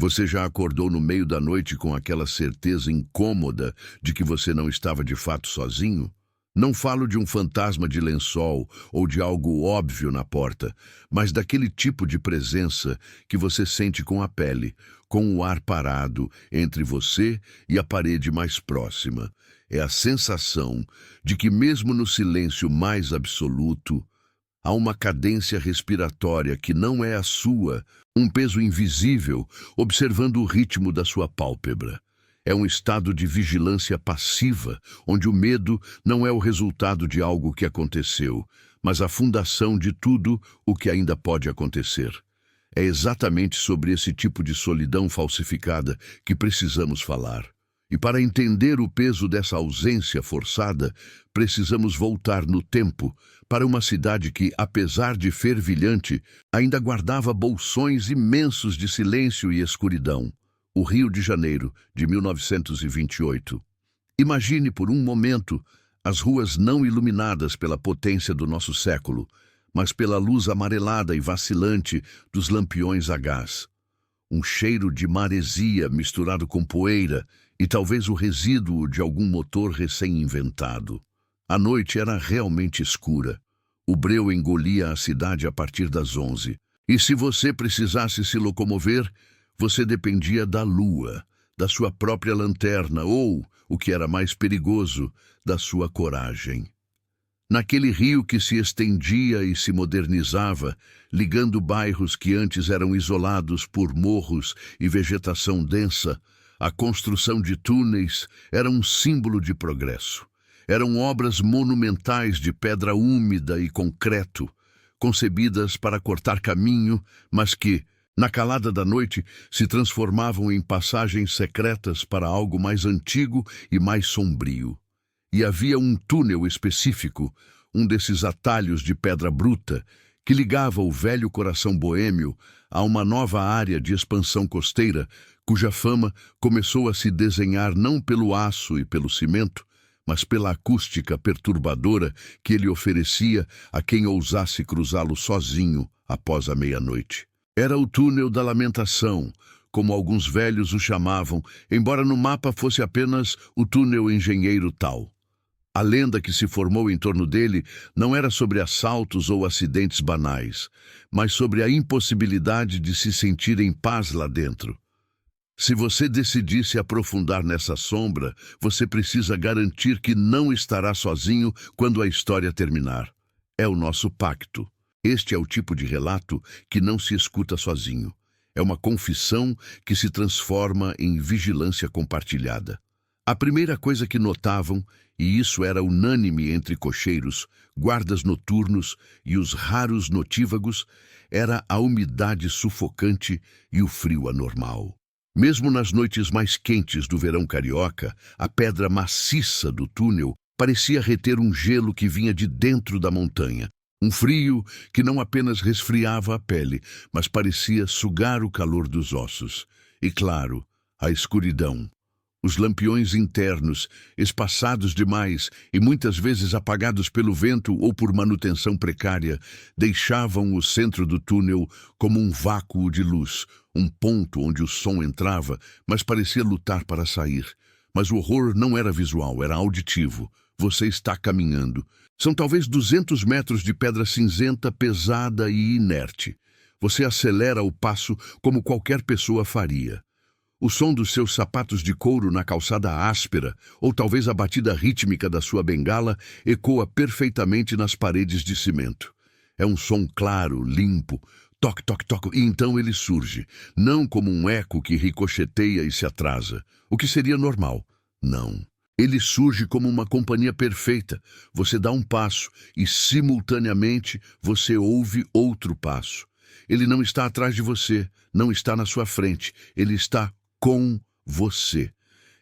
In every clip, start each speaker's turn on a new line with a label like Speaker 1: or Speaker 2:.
Speaker 1: Você já acordou no meio da noite com aquela certeza incômoda de que você não estava de fato sozinho? Não falo de um fantasma de lençol ou de algo óbvio na porta, mas daquele tipo de presença que você sente com a pele, com o ar parado entre você e a parede mais próxima. É a sensação de que, mesmo no silêncio mais absoluto, há uma cadência respiratória que não é a sua, um peso invisível observando o ritmo da sua pálpebra. É um estado de vigilância passiva, onde o medo não é o resultado de algo que aconteceu, mas a fundação de tudo o que ainda pode acontecer. É exatamente sobre esse tipo de solidão falsificada que precisamos falar. E para entender o peso dessa ausência forçada, precisamos voltar no tempo para uma cidade que, apesar de fervilhante, ainda guardava bolsões imensos de silêncio e escuridão. O Rio de Janeiro, de 1928. Imagine por um momento as ruas não iluminadas pela potência do nosso século, mas pela luz amarelada e vacilante dos lampiões a gás. Um cheiro de maresia misturado com poeira e talvez o resíduo de algum motor recém-inventado. A noite era realmente escura. O breu engolia a cidade a partir das 11. E se você precisasse se locomover, você dependia da lua, da sua própria lanterna ou, o que era mais perigoso, da sua coragem. Naquele rio que se estendia e se modernizava, ligando bairros que antes eram isolados por morros e vegetação densa, a construção de túneis era um símbolo de progresso. Eram obras monumentais de pedra úmida e concreto, concebidas para cortar caminho, mas que, na calada da noite, se transformavam em passagens secretas para algo mais antigo e mais sombrio. E havia um túnel específico, um desses atalhos de pedra bruta, que ligava o velho coração boêmio a uma nova área de expansão costeira, cuja fama começou a se desenhar não pelo aço e pelo cimento, mas pela acústica perturbadora que ele oferecia a quem ousasse cruzá-lo sozinho após a meia-noite. Era o túnel da lamentação, como alguns velhos o chamavam, embora no mapa fosse apenas o túnel engenheiro tal. A lenda que se formou em torno dele não era sobre assaltos ou acidentes banais, mas sobre a impossibilidade de se sentir em paz lá dentro. Se você decidir se aprofundar nessa sombra, você precisa garantir que não estará sozinho quando a história terminar. É o nosso pacto. Este é o tipo de relato que não se escuta sozinho. É uma confissão que se transforma em vigilância compartilhada. A primeira coisa que notavam, e isso era unânime entre cocheiros, guardas noturnos e os raros notívagos, era a umidade sufocante e o frio anormal. Mesmo nas noites mais quentes do verão carioca, a pedra maciça do túnel parecia reter um gelo que vinha de dentro da montanha. Um frio que não apenas resfriava a pele, mas parecia sugar o calor dos ossos. E, claro, a escuridão. Os lampiões internos, espaçados demais e muitas vezes apagados pelo vento ou por manutenção precária, deixavam o centro do túnel como um vácuo de luz, um ponto onde o som entrava, mas parecia lutar para sair. Mas o horror não era visual, era auditivo. Você está caminhando. São talvez 200 metros de pedra cinzenta, pesada e inerte. Você acelera o passo como qualquer pessoa faria. O som dos seus sapatos de couro na calçada áspera, ou talvez a batida rítmica da sua bengala, ecoa perfeitamente nas paredes de cimento. É um som claro, limpo, toque, toque, toque, e então ele surge, não como um eco que ricocheteia e se atrasa, o que seria normal. Não. Ele surge como uma companhia perfeita. Você dá um passo e, simultaneamente, você ouve outro passo. Ele não está atrás de você, não está na sua frente, ele está com você.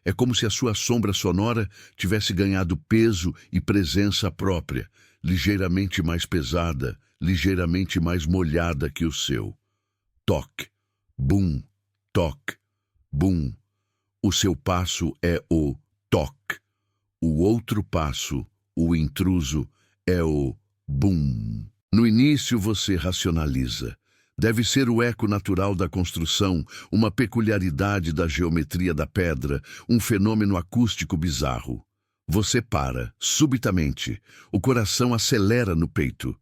Speaker 1: É como se a sua sombra sonora tivesse ganhado peso e presença própria, ligeiramente mais pesada, ligeiramente mais molhada que o seu. Toque, bum, toque, bum. O seu passo é o toque. O outro passo, o intruso, é o bum. No início você racionaliza. Deve ser o eco natural da construção, uma peculiaridade da geometria da pedra, um fenômeno acústico bizarro. Você para, subitamente. O coração acelera no peito.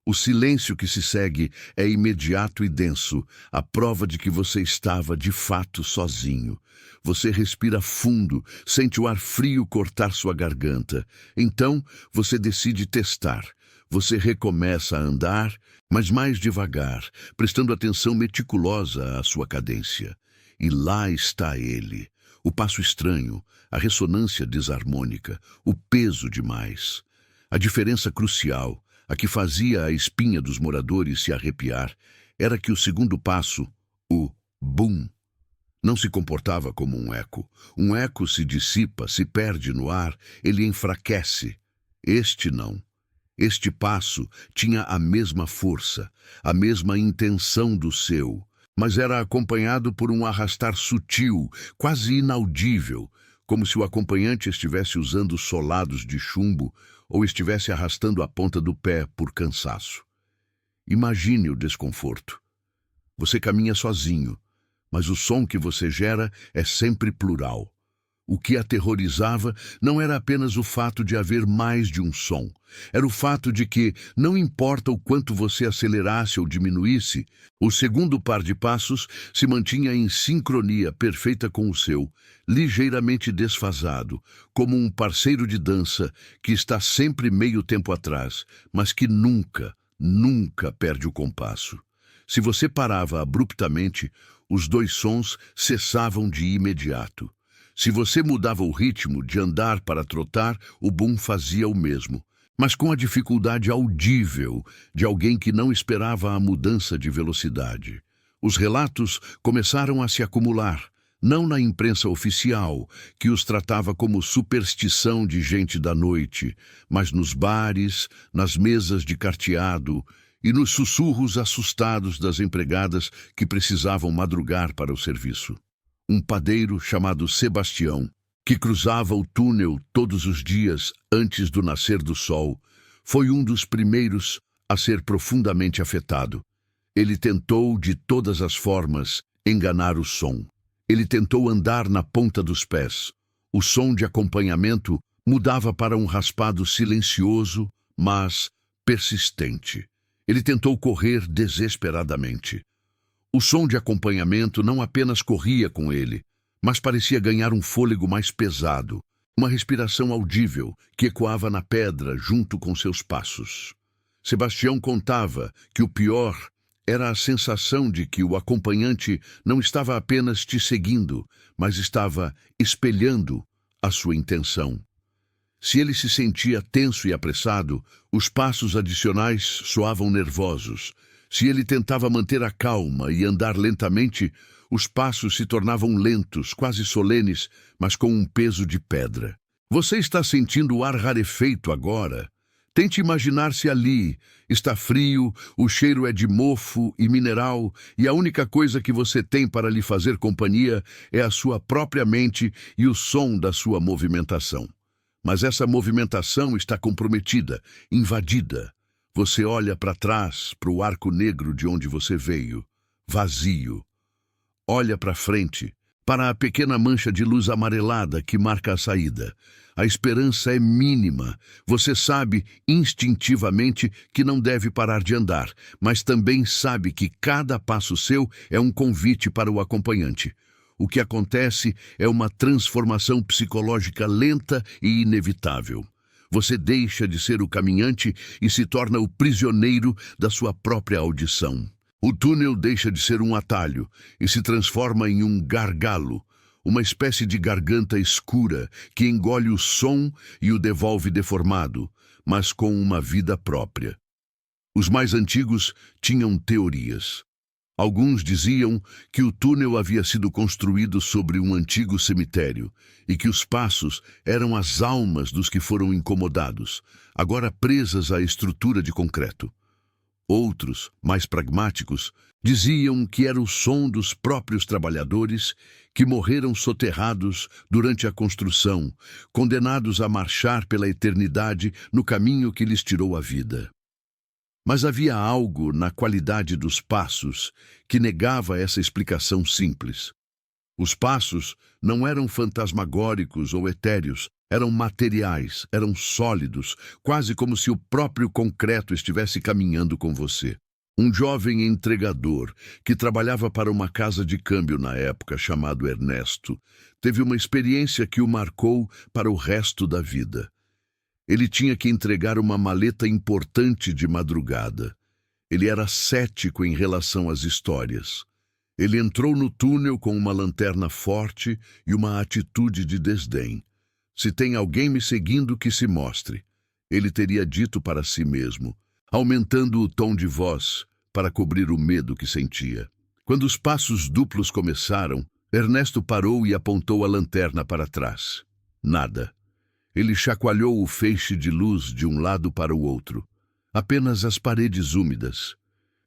Speaker 1: O silêncio que se segue é imediato e denso, a prova de que você estava, de fato, sozinho. Você respira fundo, sente o ar frio cortar sua garganta. Então, você decide testar. Você recomeça a andar, mas mais devagar, prestando atenção meticulosa à sua cadência. E lá está ele. O passo estranho, a ressonância desarmônica, o peso demais. A diferença crucial, a que fazia a espinha dos moradores se arrepiar, era que o segundo passo, o bum, não se comportava como um eco. Um eco se dissipa, se perde no ar, ele enfraquece. Este não. Este passo tinha a mesma força, a mesma intenção do seu, mas era acompanhado por um arrastar sutil, quase inaudível, como se o acompanhante estivesse usando solados de chumbo ou estivesse arrastando a ponta do pé por cansaço. Imagine o desconforto. Você caminha sozinho, mas o som que você gera é sempre plural. O que aterrorizava não era apenas o fato de haver mais de um som. Era o fato de que, não importa o quanto você acelerasse ou diminuísse, o segundo par de passos se mantinha em sincronia perfeita com o seu, ligeiramente desfasado, como um parceiro de dança que está sempre meio tempo atrás, mas que nunca, nunca perde o compasso. Se você parava abruptamente, os dois sons cessavam de imediato. Se você mudava o ritmo de andar para trotar, o boom fazia o mesmo, mas com a dificuldade audível de alguém que não esperava a mudança de velocidade. Os relatos começaram a se acumular, não na imprensa oficial, que os tratava como superstição de gente da noite, mas nos bares, nas mesas de carteado e nos sussurros assustados das empregadas que precisavam madrugar para o serviço. Um padeiro chamado Sebastião, que cruzava o túnel todos os dias antes do nascer do sol, foi um dos primeiros a ser profundamente afetado. Ele tentou, de todas as formas, enganar o som. Ele tentou andar na ponta dos pés. O som de acompanhamento mudava para um raspado silencioso, mas persistente. Ele tentou correr desesperadamente. O som de acompanhamento não apenas corria com ele, mas parecia ganhar um fôlego mais pesado, uma respiração audível que ecoava na pedra junto com seus passos. Sebastião contava que o pior era a sensação de que o acompanhante não estava apenas te seguindo, mas estava espelhando a sua intenção. Se ele se sentia tenso e apressado, os passos adicionais soavam nervosos. Se ele tentava manter a calma e andar lentamente, os passos se tornavam lentos, quase solenes, mas com um peso de pedra. Você está sentindo o ar rarefeito agora? Tente imaginar-se ali. Está frio, o cheiro é de mofo e mineral, e a única coisa que você tem para lhe fazer companhia é a sua própria mente e o som da sua movimentação. Mas essa movimentação está comprometida, invadida. Você olha para trás, para o arco negro de onde você veio, vazio. Olha para frente, para a pequena mancha de luz amarelada que marca a saída. A esperança é mínima. Você sabe instintivamente que não deve parar de andar, mas também sabe que cada passo seu é um convite para o acompanhante. O que acontece é uma transformação psicológica lenta e inevitável. Você deixa de ser o caminhante e se torna o prisioneiro da sua própria audição. O túnel deixa de ser um atalho e se transforma em um gargalo, uma espécie de garganta escura que engole o som e o devolve deformado, mas com uma vida própria. Os mais antigos tinham teorias. Alguns diziam que o túnel havia sido construído sobre um antigo cemitério e que os passos eram as almas dos que foram incomodados, agora presas à estrutura de concreto. Outros, mais pragmáticos, diziam que era o som dos próprios trabalhadores que morreram soterrados durante a construção, condenados a marchar pela eternidade no caminho que lhes tirou a vida. Mas havia algo na qualidade dos passos que negava essa explicação simples. Os passos não eram fantasmagóricos ou etéreos, eram materiais, eram sólidos, quase como se o próprio concreto estivesse caminhando com você. Um jovem entregador, que trabalhava para uma casa de câmbio na época, chamado Ernesto, teve uma experiência que o marcou para o resto da vida. Ele tinha que entregar uma maleta importante de madrugada. Ele era cético em relação às histórias. Ele entrou no túnel com uma lanterna forte e uma atitude de desdém. Se tem alguém me seguindo, que se mostre. Ele teria dito para si mesmo, aumentando o tom de voz para cobrir o medo que sentia. Quando os passos duplos começaram, Ernesto parou e apontou a lanterna para trás. Nada. Ele chacoalhou o feixe de luz de um lado para o outro. Apenas as paredes úmidas.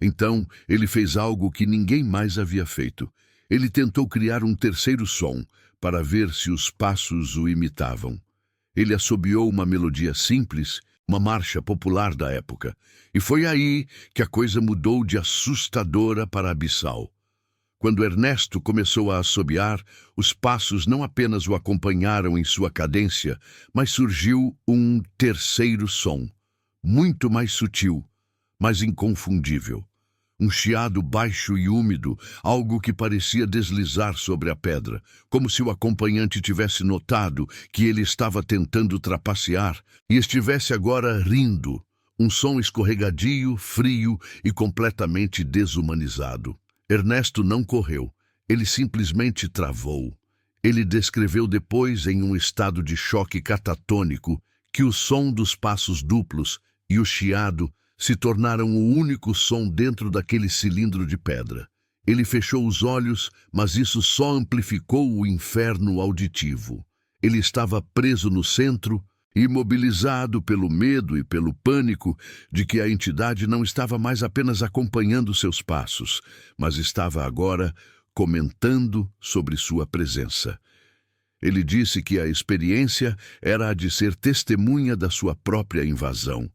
Speaker 1: Então, ele fez algo que ninguém mais havia feito. Ele tentou criar um terceiro som para ver se os passos o imitavam. Ele assobiou uma melodia simples, uma marcha popular da época. E foi aí que a coisa mudou de assustadora para abissal. Quando Ernesto começou a assobiar, os passos não apenas o acompanharam em sua cadência, mas surgiu um terceiro som, muito mais sutil, mas inconfundível. Um chiado baixo e úmido, algo que parecia deslizar sobre a pedra, como se o acompanhante tivesse notado que ele estava tentando trapacear e estivesse agora rindo. Um som escorregadio, frio e completamente desumanizado. Ernesto não correu, ele simplesmente travou. Ele descreveu depois, em um estado de choque catatônico, que o som dos passos duplos e o chiado se tornaram o único som dentro daquele cilindro de pedra. Ele fechou os olhos, mas isso só amplificou o inferno auditivo. Ele estava preso no centro, imobilizado pelo medo e pelo pânico de que a entidade não estava mais apenas acompanhando seus passos, mas estava agora comentando sobre sua presença. Ele disse que a experiência era a de ser testemunha da sua própria invasão,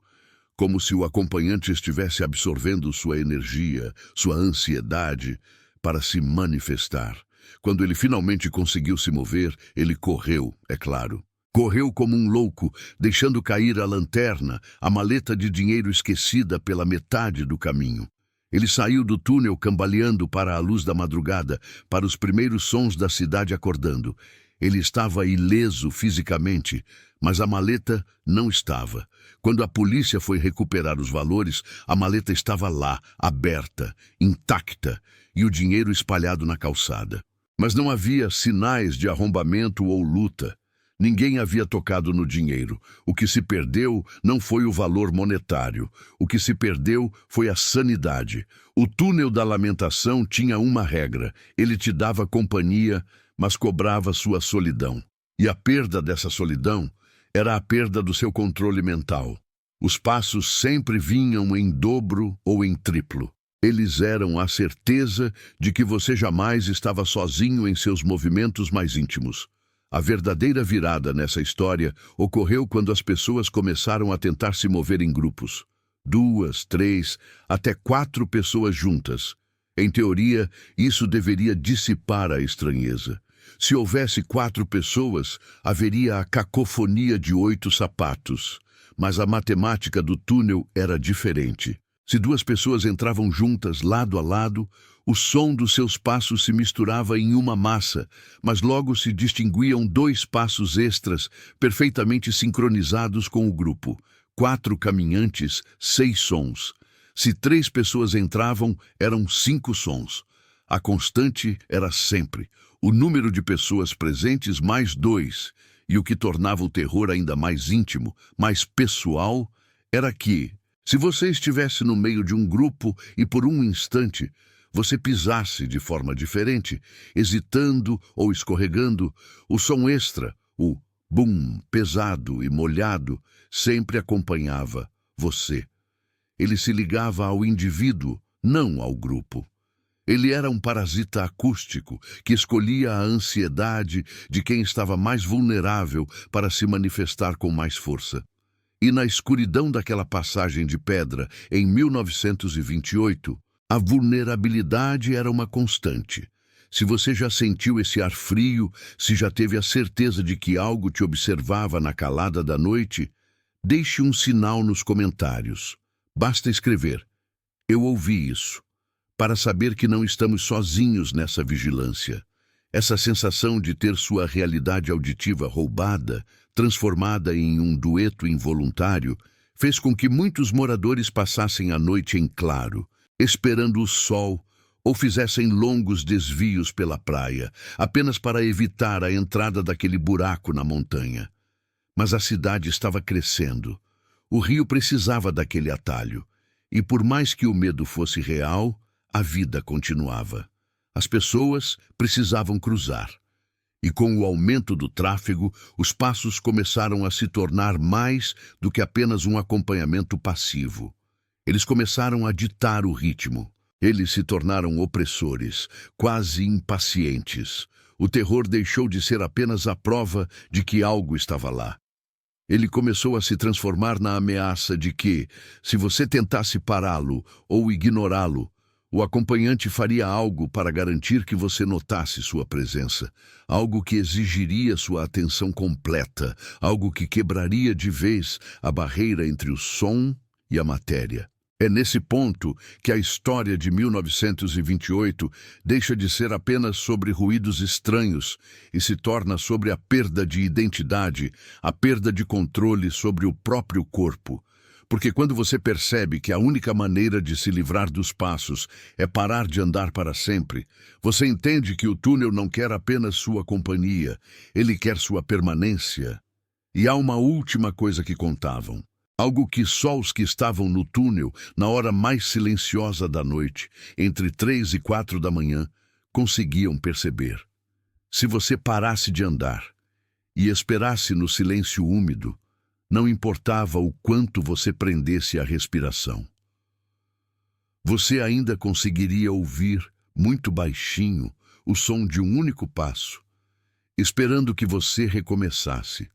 Speaker 1: como se o acompanhante estivesse absorvendo sua energia, sua ansiedade, para se manifestar. Quando ele finalmente conseguiu se mover, ele correu, é claro. Correu como um louco, deixando cair a lanterna, a maleta de dinheiro esquecida pela metade do caminho. Ele saiu do túnel cambaleando para a luz da madrugada, para os primeiros sons da cidade acordando. Ele estava ileso fisicamente, mas a maleta não estava. Quando a polícia foi recuperar os valores, a maleta estava lá, aberta, intacta, e o dinheiro espalhado na calçada. Mas não havia sinais de arrombamento ou luta. Ninguém havia tocado no dinheiro. O que se perdeu não foi o valor monetário. O que se perdeu foi a sanidade. O túnel da lamentação tinha uma regra. Ele te dava companhia, mas cobrava sua solidão. E a perda dessa solidão era a perda do seu controle mental. Os passos sempre vinham em dobro ou em triplo. Eles eram a certeza de que você jamais estava sozinho em seus movimentos mais íntimos. A verdadeira virada nessa história ocorreu quando as pessoas começaram a tentar se mover em grupos. 2, 3, até 4 pessoas juntas. Em teoria, isso deveria dissipar a estranheza. Se houvesse 4 pessoas, haveria a cacofonia de 8 sapatos. Mas a matemática do túnel era diferente. Se 2 pessoas entravam juntas, lado a lado, o som dos seus passos se misturava em uma massa, mas logo se distinguiam 2 passos extras, perfeitamente sincronizados com o grupo. 4 caminhantes, 6 sons. Se 3 pessoas entravam, eram 5 sons. A constante era sempre o número de pessoas presentes mais 2, e o que tornava o terror ainda mais íntimo, mais pessoal, era que, se você estivesse no meio de um grupo e por um instante você pisasse de forma diferente, hesitando ou escorregando, o som extra, o bum pesado e molhado, sempre acompanhava você. Ele se ligava ao indivíduo, não ao grupo. Ele era um parasita acústico que escolhia a ansiedade de quem estava mais vulnerável para se manifestar com mais força. E na escuridão daquela passagem de pedra, em 1928, a vulnerabilidade era uma constante. Se você já sentiu esse ar frio, se já teve a certeza de que algo te observava na calada da noite, deixe um sinal nos comentários. Basta escrever: "Eu ouvi isso", para saber que não estamos sozinhos nessa vigilância. Essa sensação de ter sua realidade auditiva roubada, transformada em um dueto involuntário, fez com que muitos moradores passassem a noite em claro, esperando o sol, ou fizessem longos desvios pela praia, apenas para evitar a entrada daquele buraco na montanha. Mas a cidade estava crescendo. O rio precisava daquele atalho. E por mais que o medo fosse real, a vida continuava. As pessoas precisavam cruzar. E com o aumento do tráfego, os passos começaram a se tornar mais do que apenas um acompanhamento passivo. Eles começaram a ditar o ritmo. Eles se tornaram opressores, quase impacientes. O terror deixou de ser apenas a prova de que algo estava lá. Ele começou a se transformar na ameaça de que, se você tentasse pará-lo ou ignorá-lo, o acompanhante faria algo para garantir que você notasse sua presença, algo que exigiria sua atenção completa, algo que quebraria de vez a barreira entre o som e a matéria. É nesse ponto que a história de 1928 deixa de ser apenas sobre ruídos estranhos e se torna sobre a perda de identidade, a perda de controle sobre o próprio corpo. Porque quando você percebe que a única maneira de se livrar dos passos é parar de andar para sempre, você entende que o túnel não quer apenas sua companhia, ele quer sua permanência. E há uma última coisa que contavam. Algo que só os que estavam no túnel, na hora mais silenciosa da noite, entre 3 e 4 da manhã, conseguiam perceber. Se você parasse de andar e esperasse no silêncio úmido, não importava o quanto você prendesse a respiração. Você ainda conseguiria ouvir, muito baixinho, o som de um único passo, esperando que você recomeçasse.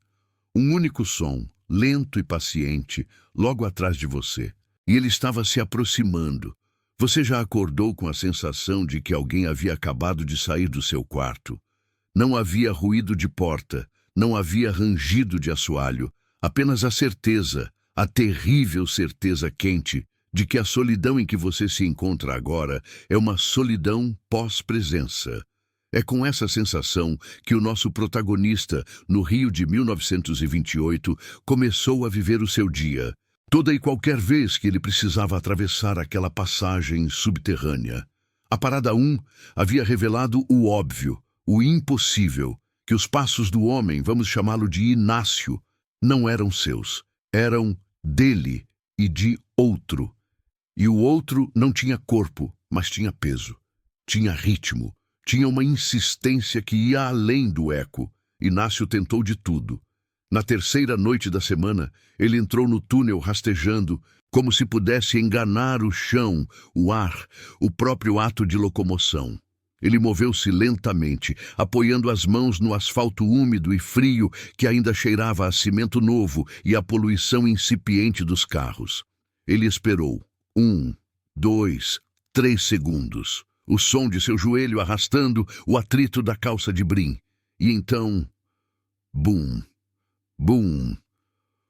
Speaker 1: Um único som, lento e paciente, logo atrás de você. E ele estava se aproximando. Você já acordou com a sensação de que alguém havia acabado de sair do seu quarto. Não havia ruído de porta, não havia rangido de assoalho, apenas a certeza, a terrível certeza quente, de que a solidão em que você se encontra agora é uma solidão pós-presença. É com essa sensação que o nosso protagonista, no Rio de 1928, começou a viver o seu dia, toda e qualquer vez que ele precisava atravessar aquela passagem subterrânea. A parada 1 havia revelado o óbvio, o impossível, que os passos do homem, vamos chamá-lo de Inácio, não eram seus, eram dele e de outro. E o outro não tinha corpo, mas tinha peso, tinha ritmo. Tinha uma insistência que ia além do eco. Inácio tentou de tudo. Na terceira noite da semana, ele entrou no túnel rastejando, como se pudesse enganar o chão, o ar, o próprio ato de locomoção. Ele moveu-se lentamente, apoiando as mãos no asfalto úmido e frio que ainda cheirava a cimento novo e a poluição incipiente dos carros. Ele esperou 1, 2, 3 segundos. O som de seu joelho arrastando o atrito da calça de brim. E então, bum, bum.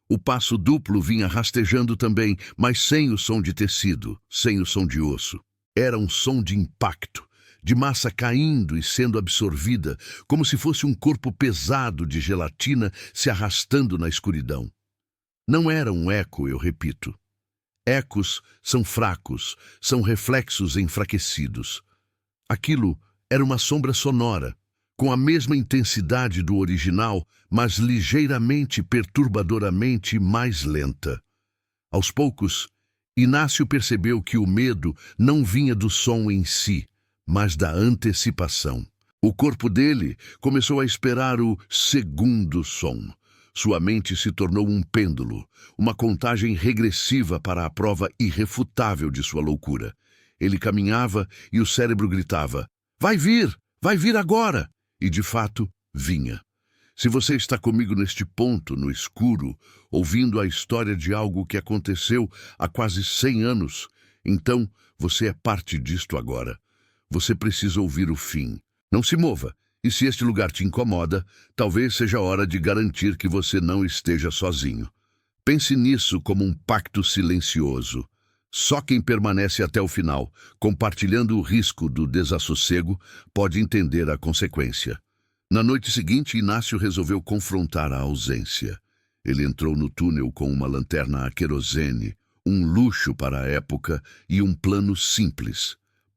Speaker 1: O passo duplo vinha rastejando também, mas sem o som de tecido, sem o som de osso. Era um som de impacto, de massa caindo e sendo absorvida, como se fosse um corpo pesado de gelatina se arrastando na escuridão. Não era um eco, eu repito. Ecos são fracos, são reflexos enfraquecidos. Aquilo era uma sombra sonora, com a mesma intensidade do original, mas ligeiramente perturbadoramente mais lenta. Aos poucos, Inácio percebeu que o medo não vinha do som em si, mas da antecipação. O corpo dele começou a esperar o segundo som. Sua mente se tornou um pêndulo, uma contagem regressiva para a prova irrefutável de sua loucura. Ele caminhava e o cérebro gritava: vai vir agora! E de fato, vinha. Se você está comigo neste ponto, no escuro, ouvindo a história de algo que aconteceu há quase 100 anos, então você é parte disto agora. Você precisa ouvir o fim. Não se mova. E se este lugar te incomoda, talvez seja a hora de garantir que você não esteja sozinho. Pense nisso como um pacto silencioso. Só quem permanece até o final, compartilhando o risco do desassossego, pode entender a consequência. Na noite seguinte, Inácio resolveu confrontar a ausência. Ele entrou no túnel com uma lanterna a querosene, um luxo para a época e um plano simples: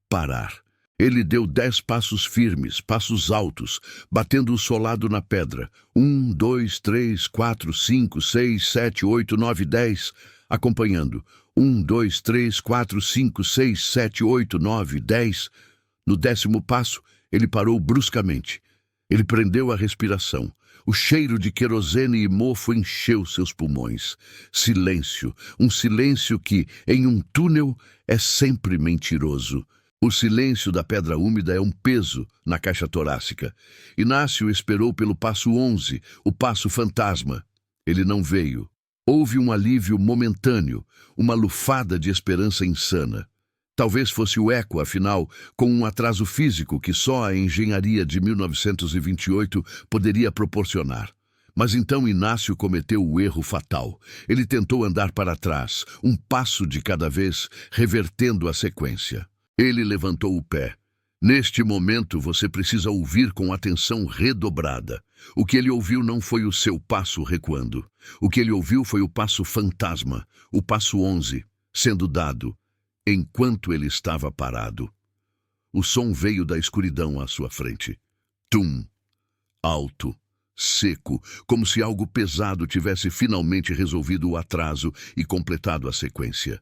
Speaker 1: parar. Ele deu 10 passos firmes, passos altos, batendo o solado na pedra. 1, 2, 3, 4, 5, 6, 7, 8, 9, 10, acompanhando. 1, 2, 3, 4, 5, 6, 7, 8, 9, 10. No 10º passo, ele parou bruscamente. Ele prendeu a respiração. O cheiro de querosene e mofo encheu seus pulmões. Silêncio, um silêncio que, em um túnel, é sempre mentiroso. O silêncio da pedra úmida é um peso na caixa torácica. Inácio esperou pelo passo 11, o passo fantasma. Ele não veio. Houve um alívio momentâneo, uma lufada de esperança insana. Talvez fosse o eco, afinal, com um atraso físico que só a engenharia de 1928 poderia proporcionar. Mas então Inácio cometeu o erro fatal. Ele tentou andar para trás, um passo de cada vez, revertendo a sequência. Ele levantou o pé. Neste momento, você precisa ouvir com atenção redobrada. O que ele ouviu não foi o seu passo recuando. O que ele ouviu foi o passo fantasma, o passo 11, sendo dado, enquanto ele estava parado. O som veio da escuridão à sua frente. Tum! Alto, seco, como se algo pesado tivesse finalmente resolvido o atraso e completado a sequência.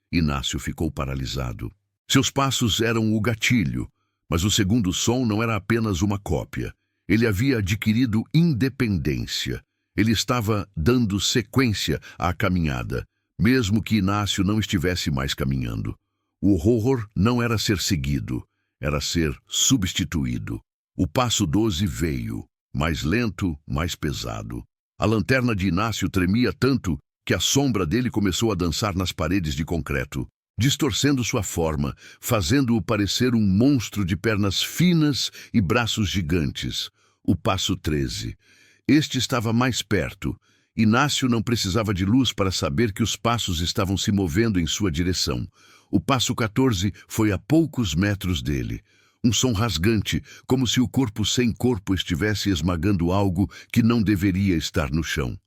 Speaker 1: Inácio ficou paralisado. Seus passos eram o gatilho, mas o segundo som não era apenas uma cópia. Ele havia adquirido independência. Ele estava dando sequência à caminhada, mesmo que Inácio não estivesse mais caminhando. O horror não era ser seguido, era ser substituído. O passo 12 veio, mais lento, mais pesado. A lanterna de Inácio tremia tanto que a sombra dele começou a dançar nas paredes de concreto, distorcendo sua forma, fazendo-o parecer um monstro de pernas finas e braços gigantes. O passo 13. Este estava mais perto. Inácio não precisava de luz para saber que os passos estavam se movendo em sua direção. O passo 14 foi a poucos metros dele. Um som rasgante, como se o corpo sem corpo estivesse esmagando algo que não deveria estar no chão.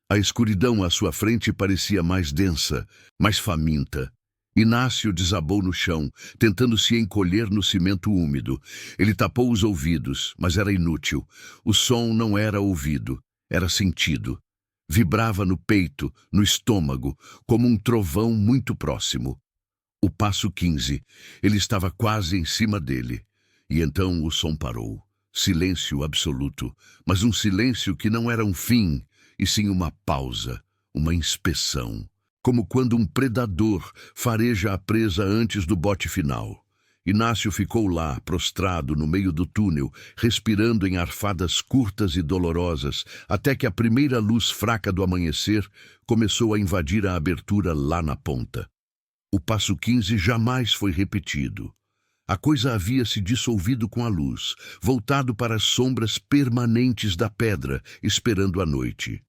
Speaker 1: A escuridão à sua frente parecia mais densa, mais faminta. Inácio desabou no chão, tentando se encolher no cimento úmido. Ele tapou os ouvidos, mas era inútil. O som não era ouvido, era sentido. Vibrava no peito, no estômago, como um trovão muito próximo. O passo 15. Ele estava quase em cima dele. E então o som parou. Silêncio absoluto, mas um silêncio que não era um fim, e sim uma pausa, uma inspeção. Como quando um predador fareja a presa antes do bote final. Inácio ficou lá, prostrado no meio do túnel, respirando em arfadas curtas e dolorosas, até que a primeira luz fraca do amanhecer começou a invadir a abertura lá na ponta. O passo 15 jamais foi repetido. A coisa havia se dissolvido com a luz, voltado para as sombras permanentes da pedra, esperando a noite.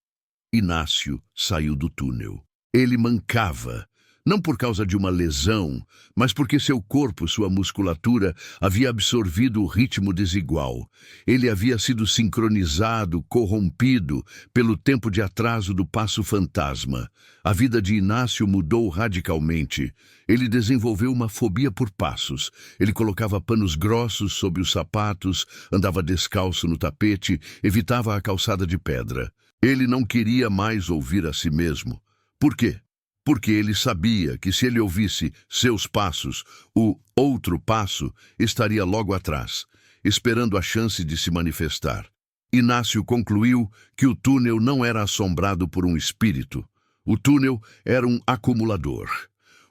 Speaker 1: Inácio saiu do túnel. Ele mancava, não por causa de uma lesão, mas porque seu corpo, sua musculatura, havia absorvido o ritmo desigual. Ele havia sido sincronizado, corrompido pelo tempo de atraso do passo fantasma. A vida de Inácio mudou radicalmente. Ele desenvolveu uma fobia por passos. Ele colocava panos grossos sobre os sapatos, andava descalço no tapete, evitava a calçada de pedra. Ele não queria mais ouvir a si mesmo. Por quê? Porque ele sabia que se ele ouvisse seus passos, o outro passo estaria logo atrás, esperando a chance de se manifestar. Inácio concluiu que o túnel não era assombrado por um espírito. O túnel era um acumulador.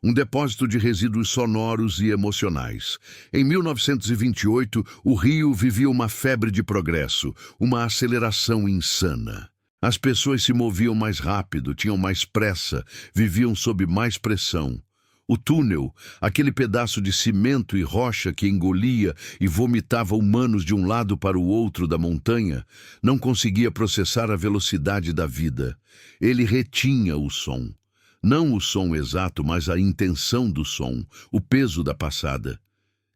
Speaker 1: um depósito de resíduos sonoros e emocionais. Em 1928, o Rio vivia uma febre de progresso, uma aceleração insana. As pessoas se moviam mais rápido, tinham mais pressa, viviam sob mais pressão. O túnel, aquele pedaço de cimento e rocha que engolia e vomitava humanos de um lado para o outro da montanha, não conseguia processar a velocidade da vida. Ele retinha o som. Não o som exato, mas a intenção do som, o peso da passada.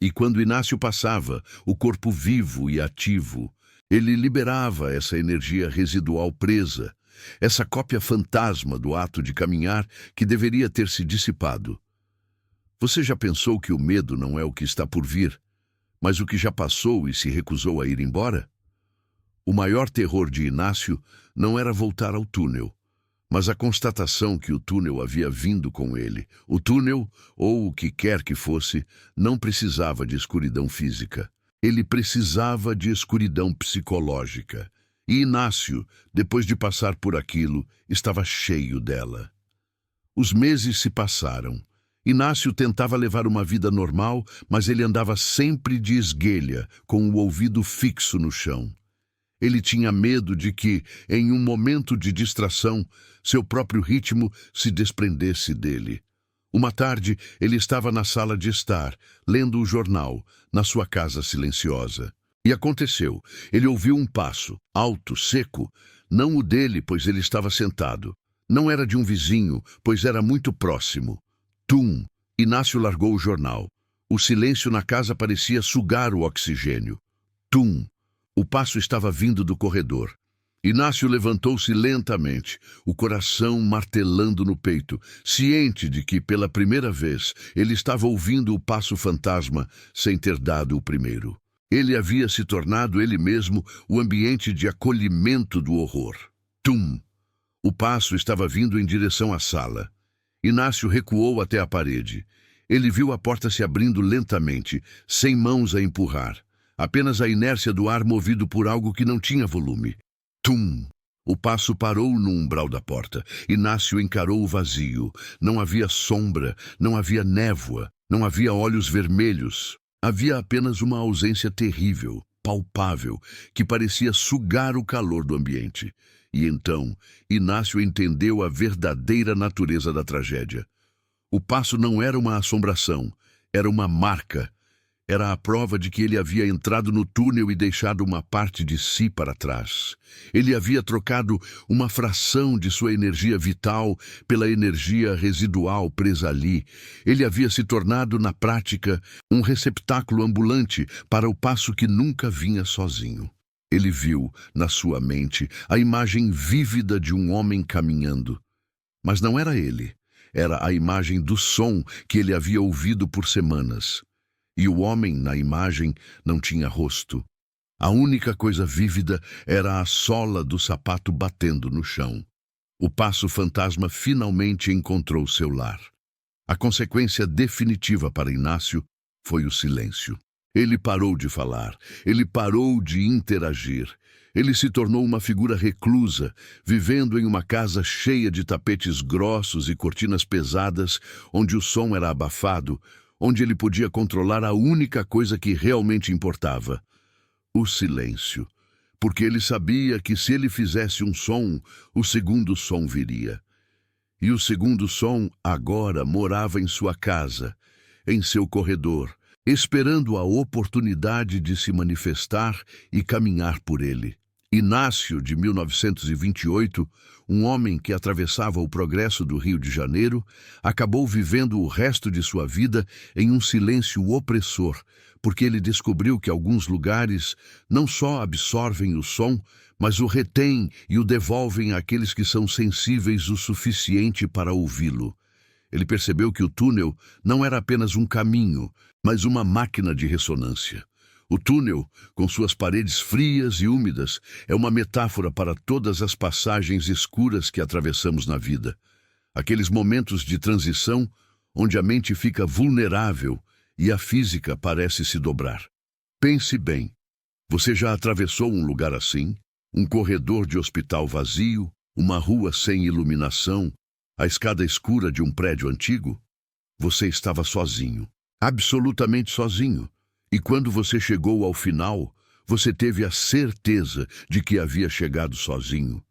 Speaker 1: E quando Inácio passava, o corpo vivo e ativo, ele liberava essa energia residual presa, essa cópia fantasma do ato de caminhar que deveria ter se dissipado. Você já pensou que o medo não é o que está por vir, mas o que já passou e se recusou a ir embora? O maior terror de Inácio não era voltar ao túnel, mas a constatação que o túnel havia vindo com ele. O túnel, ou o que quer que fosse, não precisava de escuridão física. Ele precisava de escuridão psicológica. E Inácio, depois de passar por aquilo, estava cheio dela. Os meses se passaram. Inácio tentava levar uma vida normal, mas ele andava sempre de esguelha, com o ouvido fixo no chão. Ele tinha medo de que, em um momento de distração, seu próprio ritmo se desprendesse dele. Uma tarde, ele estava na sala de estar, lendo o jornal, na sua casa silenciosa. E aconteceu. Ele ouviu um passo, alto, seco, não o dele, pois ele estava sentado. Não era de um vizinho, pois era muito próximo. Tum! Inácio largou o jornal. O silêncio na casa parecia sugar o oxigênio. Tum! O passo estava vindo do corredor. Inácio levantou-se lentamente, o coração martelando no peito, ciente de que, pela primeira vez, ele estava ouvindo o passo fantasma sem ter dado o primeiro. Ele havia se tornado ele mesmo o ambiente de acolhimento do horror. Tum! O passo estava vindo em direção à sala. Inácio recuou até a parede. Ele viu a porta se abrindo lentamente, sem mãos a empurrar. Apenas a inércia do ar movido por algo que não tinha volume. Tum! O passo parou no umbral da porta. Inácio encarou o vazio. Não havia sombra, não havia névoa, não havia olhos vermelhos. Havia apenas uma ausência terrível, palpável, que parecia sugar o calor do ambiente. E então, Inácio entendeu a verdadeira natureza da tragédia. O passo não era uma assombração, era uma marca. Era a prova de que ele havia entrado no túnel e deixado uma parte de si para trás. Ele havia trocado uma fração de sua energia vital pela energia residual presa ali. Ele havia se tornado, na prática, um receptáculo ambulante para o passo que nunca vinha sozinho. Ele viu, na sua mente, a imagem vívida de um homem caminhando. Mas não era ele. Era a imagem do som que ele havia ouvido por semanas. E o homem, na imagem, não tinha rosto. A única coisa vívida era a sola do sapato batendo no chão. O passo fantasma finalmente encontrou seu lar. A consequência definitiva para Inácio foi o silêncio. Ele parou de falar, ele parou de interagir. Ele se tornou uma figura reclusa, vivendo em uma casa cheia de tapetes grossos e cortinas pesadas, onde o som era abafado, onde ele podia controlar a única coisa que realmente importava: o silêncio. Porque ele sabia que se ele fizesse um som, o segundo som viria. E o segundo som agora morava em sua casa, em seu corredor, esperando a oportunidade de se manifestar e caminhar por ele. Inácio, de 1928, um homem que atravessava o progresso do Rio de Janeiro, acabou vivendo o resto de sua vida em um silêncio opressor, porque ele descobriu que alguns lugares não só absorvem o som, mas o retêm e o devolvem àqueles que são sensíveis o suficiente para ouvi-lo. Ele percebeu que o túnel não era apenas um caminho, mas uma máquina de ressonância. O túnel, com suas paredes frias e úmidas, é uma metáfora para todas as passagens escuras que atravessamos na vida. Aqueles momentos de transição onde a mente fica vulnerável e a física parece se dobrar. Pense bem, você já atravessou um lugar assim? Um corredor de hospital vazio, uma rua sem iluminação, a escada escura de um prédio antigo? Você estava sozinho, absolutamente sozinho. E quando você chegou ao final, você teve a certeza de que havia chegado sozinho.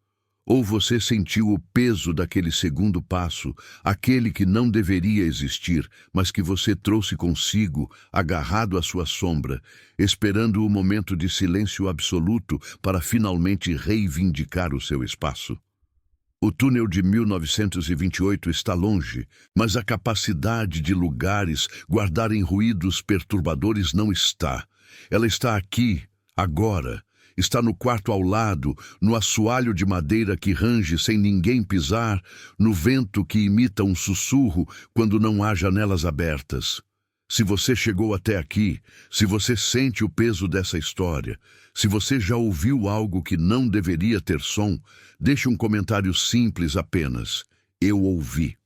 Speaker 1: Ou você sentiu o peso daquele segundo passo, aquele que não deveria existir, mas que você trouxe consigo, agarrado à sua sombra, esperando o momento de silêncio absoluto para finalmente reivindicar o seu espaço. O túnel de 1928 está longe, mas a capacidade de lugares guardarem ruídos perturbadores não está. Ela está aqui, agora. Está no quarto ao lado, no assoalho de madeira que range sem ninguém pisar, no vento que imita um sussurro quando não há janelas abertas. Se você chegou até aqui, se você sente o peso dessa história, se você já ouviu algo que não deveria ter som, deixe um comentário simples apenas. Eu ouvi.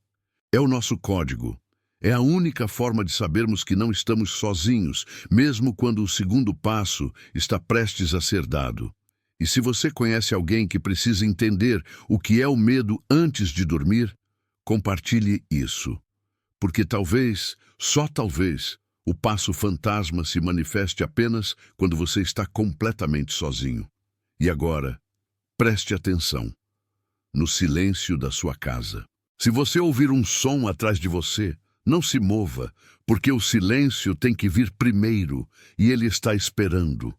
Speaker 1: É o nosso código. É a única forma de sabermos que não estamos sozinhos, mesmo quando o segundo passo está prestes a ser dado. E se você conhece alguém que precisa entender o que é o medo antes de dormir, compartilhe isso. Porque talvez, só talvez, o passo fantasma se manifeste apenas quando você está completamente sozinho. E agora, preste atenção. No silêncio da sua casa. Se você ouvir um som atrás de você, não se mova, porque o silêncio tem que vir primeiro e ele está esperando.